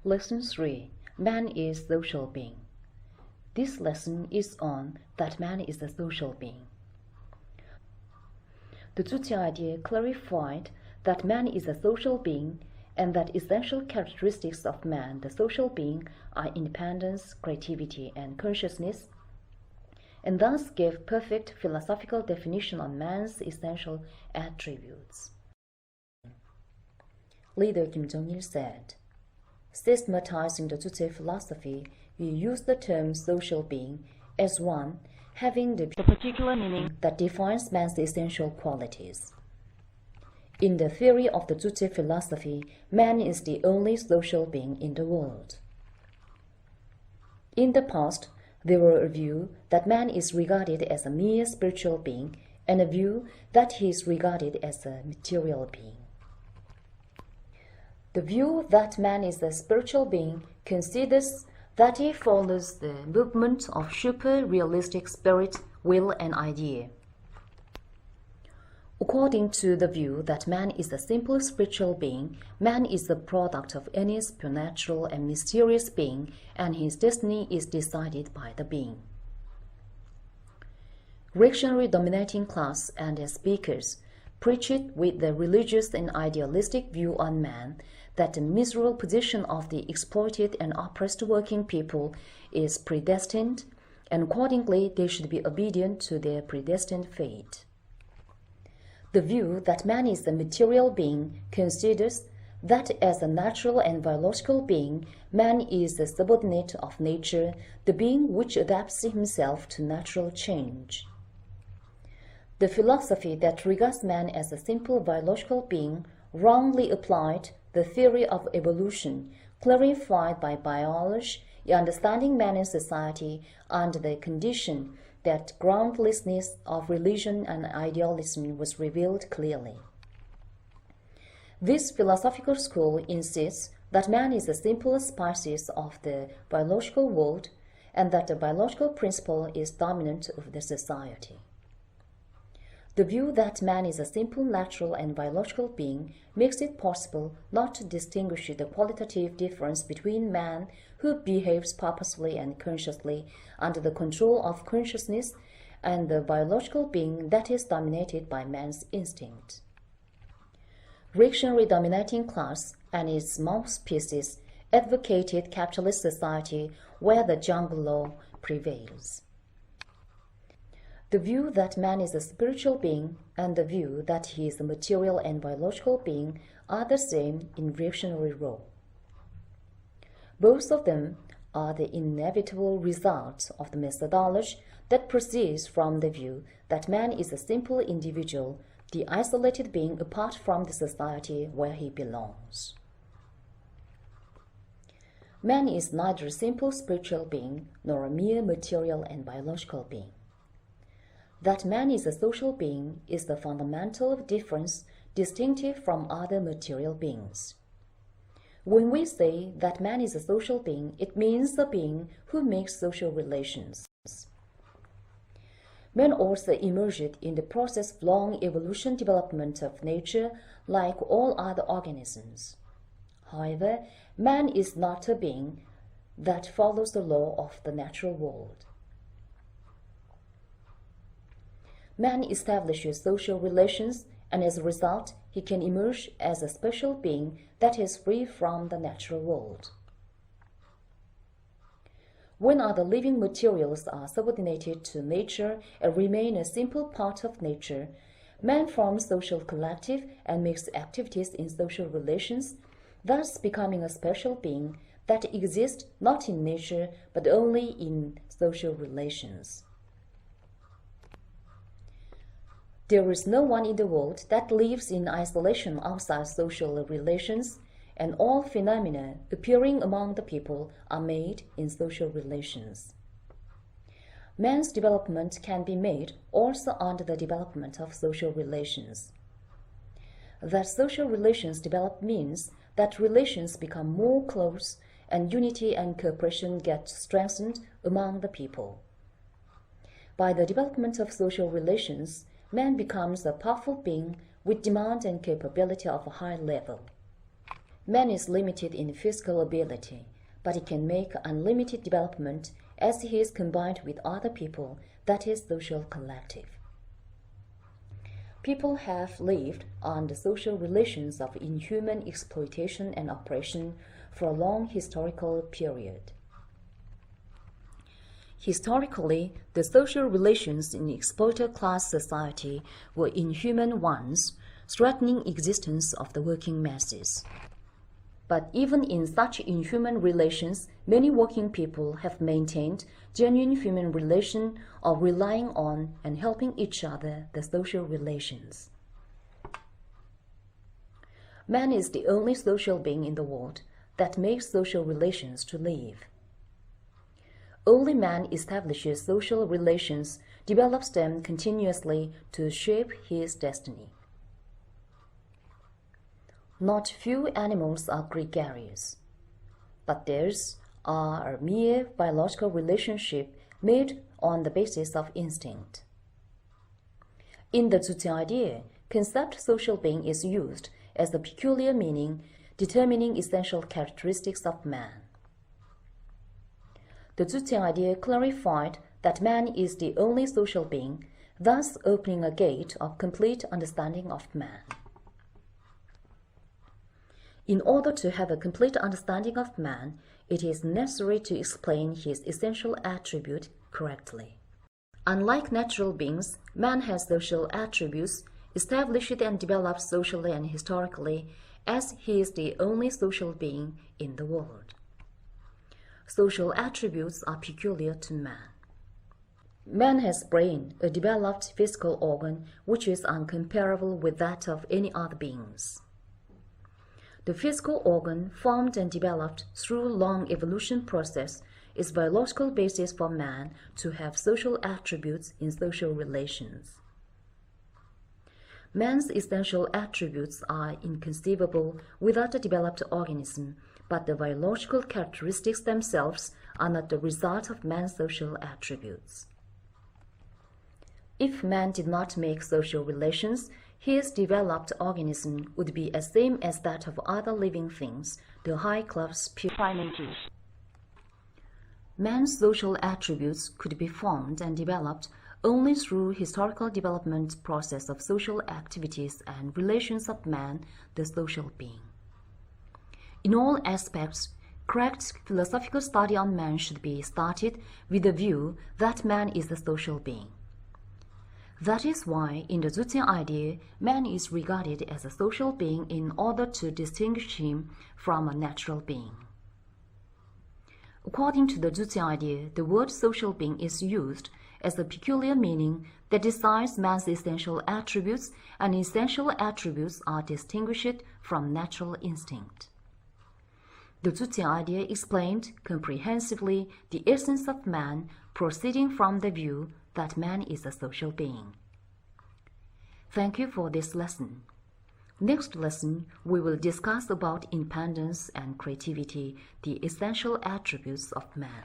Lesson 3. Man is social being. This lesson is on that man is a social being. The Juche idea clarified that man is a social being and that essential characteristics of man, the social being, are independence, creativity, and consciousness, and thus gave perfect philosophical definition on man's essential attributes. Leader Kim Jong-il said, systematizing the Juche philosophy, we use the term social being as one having the particular meaning that defines man's essential qualities. In the theory of the Juche philosophy, man is the only social being in the world. In the past, there were a view that man is regarded as a mere spiritual being and a view that he is regarded as a material being. The view that man is a spiritual being considers that he follows the movement of super-realistic spirit, will, and idea. According to the view that man is a simple spiritual being, man is the product of any supernatural and mysterious being, and his destiny is decided by the being. Reactionary dominating class and their speakers preached with the religious and idealistic view on man that the miserable position of the exploited and oppressed working people is predestined, and accordingly they should be obedient to their predestined fate. The view that man is a material being considers that as a natural and biological being, man is the subordinate of nature, the being which adapts himself to natural change. The philosophy that regards man as a simple biological being wrongly applied the theory of evolution, clarified by biology, understanding man in society under the condition that groundlessness of religion and idealism was revealed clearly. This philosophical school insists that man is the simple species of the biological world and that the biological principle is dominant over the society. The view that man is a simple natural and biological being makes it possible not to distinguish the qualitative difference between man who behaves purposefully and consciously under the control of consciousness and the biological being that is dominated by man's instinct. Reactionary dominating class and its mouthpieces advocated capitalist society where the jungle law prevails. The view that man is a spiritual being and the view that he is a material and biological being are the same in reactionary role. Both of them are the inevitable result of the methodology that proceeds from the view that man is a simple individual, the isolated being apart from the society where he belongs. Man is neither a simple spiritual being nor a mere material and biological being. That man is a social being is the fundamental difference distinctive from other material beings. When we say that man is a social being, it means a being who makes social relations. Man also emerged in the process of long evolution development of nature like all other organisms. However, man is not a being that follows the law of the natural world. Man establishes social relations, and as a result, he can emerge as a special being that is free from the natural world. When other living materials are subordinated to nature and remain a simple part of nature, man forms social collective and makes activities in social relations, thus becoming a special being that exists not in nature but only in social relations. There is no one in the world that lives in isolation outside social relations, and all phenomena appearing among the people are made in social relations. Man's development can be made also under the development of social relations. That social relations develop means that relations become more close and unity and cooperation get strengthened among the people. By the development of social relations, man becomes a powerful being with demand and capability of a high level. Man is limited in physical ability, but he can make unlimited development as he is combined with other people, that is, social collective. People have lived on the social relations of inhuman exploitation and oppression for a long historical period. Historically, the social relations in exploited class society were inhuman ones, threatening existence of the working masses. But even in such inhuman relations, many working people have maintained genuine human relation of relying on and helping each other, the social relations. Man is the only social being in the world that makes social relations to live. Only man establishes social relations, develops them continuously to shape his destiny. Not few animals are gregarious, but theirs are a mere biological relationship made on the basis of instinct. In the Juche idea, concept social being is used as a peculiar meaning determining essential characteristics of man. The Juche idea clarified that man is the only social being, thus opening a gate of complete understanding of man. In order to have a complete understanding of man, it is necessary to explain his essential attribute correctly. Unlike natural beings, man has social attributes, established and developed socially and historically, as he is the only social being in the world. Social attributes are peculiar to man. Man has brain, a developed physical organ which is incomparable with that of any other beings. The physical organ, formed and developed through long evolution process, is biological basis for man to have social attributes in social relations. Man's essential attributes are inconceivable without a developed organism, but the biological characteristics themselves are not the result of man's social attributes. If man did not make social relations, his developed organism would be the same as that of other living things, the high-class primates. Man's social attributes could be formed and developed only through historical development process of social activities and relations of man, the social being. In all aspects, correct philosophical study on man should be started with the view that man is a social being. That is why, in the Juche idea, man is regarded as a social being in order to distinguish him from a natural being. According to the Juche idea, the word social being is used as a peculiar meaning that decides man's essential attributes, and essential attributes are distinguished from natural instinct. The Juche idea explained comprehensively the essence of man, proceeding from the view that man is a social being. Thank you for this lesson. Next lesson, we will discuss about independence and creativity, the essential attributes of man.